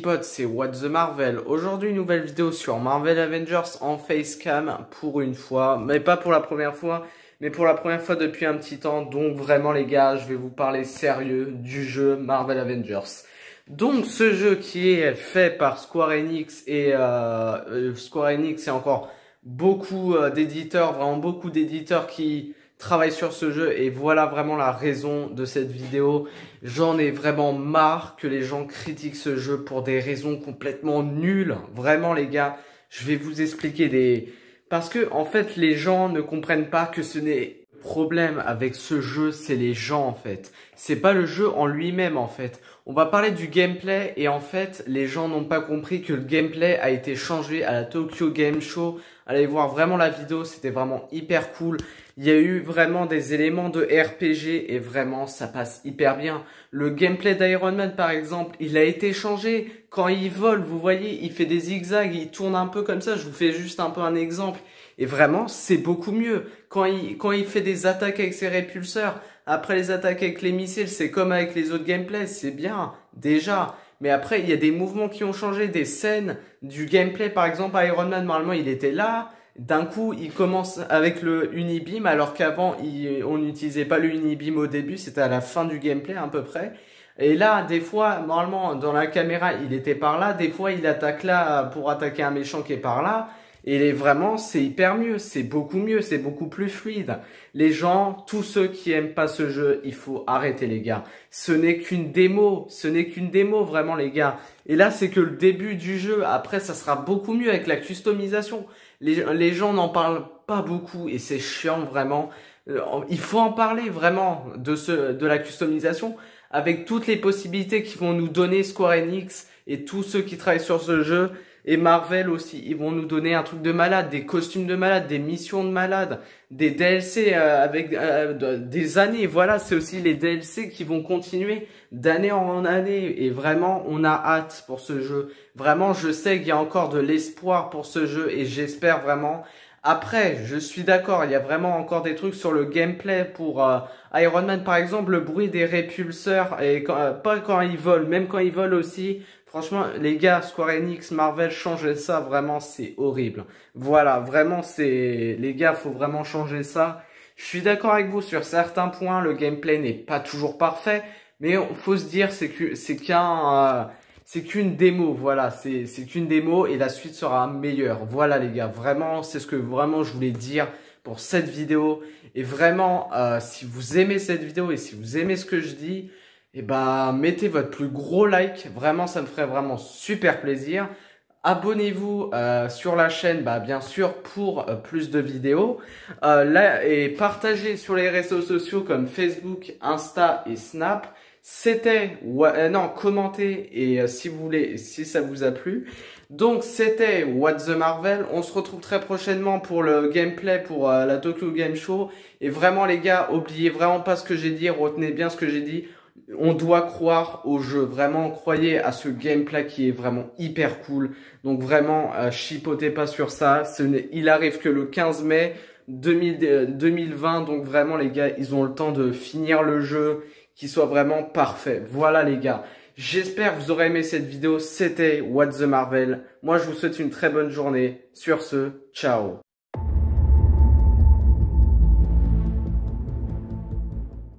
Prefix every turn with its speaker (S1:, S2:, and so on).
S1: potes, c'est What the Marvel. Aujourd'hui, une nouvelle vidéo sur Marvel Avengers en facecam pour une fois, mais pas pour la première fois, mais pour la première fois depuis un petit temps. Donc vraiment les gars, je vais vous parler sérieux du jeu Marvel Avengers. Donc ce jeu qui est fait par Square Enix et encore beaucoup d'éditeurs, vraiment beaucoup d'éditeurs qui travaillent sur ce jeu, et voilà vraiment la raison de cette vidéo. J'en ai vraiment marre que les gens critiquent ce jeu pour des raisons complètement nulles. Vraiment les gars, je vais vous expliquer parce que en fait les gens ne comprennent pas que ce n'est le problème avec ce jeu, c'est les gens en fait. C'est pas le jeu en lui-même en fait. On va parler du gameplay et en fait les gens n'ont pas compris que le gameplay a été changé à la Tokyo Game Show. Allez voir vraiment la vidéo, c'était vraiment hyper cool. Il y a eu vraiment des éléments de RPG et vraiment ça passe hyper bien. Le gameplay d'Iron Man par exemple, il a été changé. Quand il vole, vous voyez, il fait des zigzags, il tourne un peu comme ça. Je vous fais juste un peu un exemple. Et vraiment, c'est beaucoup mieux. Quand il fait des attaques avec ses répulseurs, après les attaques avec les missiles, c'est comme avec les autres gameplays, c'est bien, déjà. Mais après, il y a des mouvements qui ont changé, des scènes du gameplay. Par exemple, Iron Man, normalement, il était là. D'un coup, il commence avec le Unibeam, alors qu'avant, on n'utilisait pas le Unibeam au début, c'était à la fin du gameplay à peu près. Et là, des fois, normalement, dans la caméra, il était par là. Des fois, il attaque là pour attaquer un méchant qui est par là. Et vraiment, c'est hyper mieux, c'est beaucoup mieux, c'est beaucoup plus fluide. Les gens, tous ceux qui aiment pas ce jeu, il faut arrêter les gars. Ce n'est qu'une démo, vraiment les gars. Et là, c'est que le début du jeu. Après, ça sera beaucoup mieux avec la customisation. Les gens n'en parlent pas beaucoup et c'est chiant vraiment. Il faut en parler vraiment de la customisation avec toutes les possibilités qu'ils vont nous donner Square Enix et tous ceux qui travaillent sur ce jeu. Et Marvel aussi, ils vont nous donner un truc de malade, des costumes de malade, des missions de malade, des DLC avec des années. Voilà, c'est aussi les DLC qui vont continuer d'année en année. Et vraiment, on a hâte pour ce jeu. Vraiment, je sais qu'il y a encore de l'espoir pour ce jeu et j'espère vraiment. Après, je suis d'accord, il y a vraiment encore des trucs sur le gameplay pour Iron Man par exemple, le bruit des répulseurs, et pas quand ils volent, même quand ils volent aussi. Franchement, les gars, Square Enix, Marvel, changez ça, vraiment, c'est horrible. Voilà, vraiment, les gars, faut vraiment changer ça. Je suis d'accord avec vous sur certains points, le gameplay n'est pas toujours parfait, mais faut se dire, c'est qu'une démo, voilà, c'est qu'une démo et la suite sera meilleure. Voilà les gars, vraiment, c'est ce que vraiment je voulais dire pour cette vidéo. Et vraiment, si vous aimez cette vidéo et si vous aimez ce que je dis, et bah mettez votre plus gros like, vraiment ça me ferait vraiment super plaisir. Abonnez-vous sur la chaîne, bah bien sûr, pour plus de vidéos. Là, et partagez sur les réseaux sociaux comme Facebook, Insta et Snap. Commentez et si vous voulez, si ça vous a plu. Donc c'était What the Marvel. On se retrouve très prochainement pour le gameplay pour la Tokyo Game Show. Et vraiment les gars, oubliez vraiment pas ce que j'ai dit, retenez bien ce que j'ai dit. On doit croire au jeu, vraiment croyez à ce gameplay qui est vraiment hyper cool. Donc vraiment, chipotez pas sur ça. Il arrive que le 15 mai 2020, donc vraiment les gars, ils ont le temps de finir le jeu, qu'il soit vraiment parfait. Voilà les gars, j'espère que vous aurez aimé cette vidéo. C'était What the Marvel. Moi je vous souhaite une très bonne journée. Sur ce, ciao.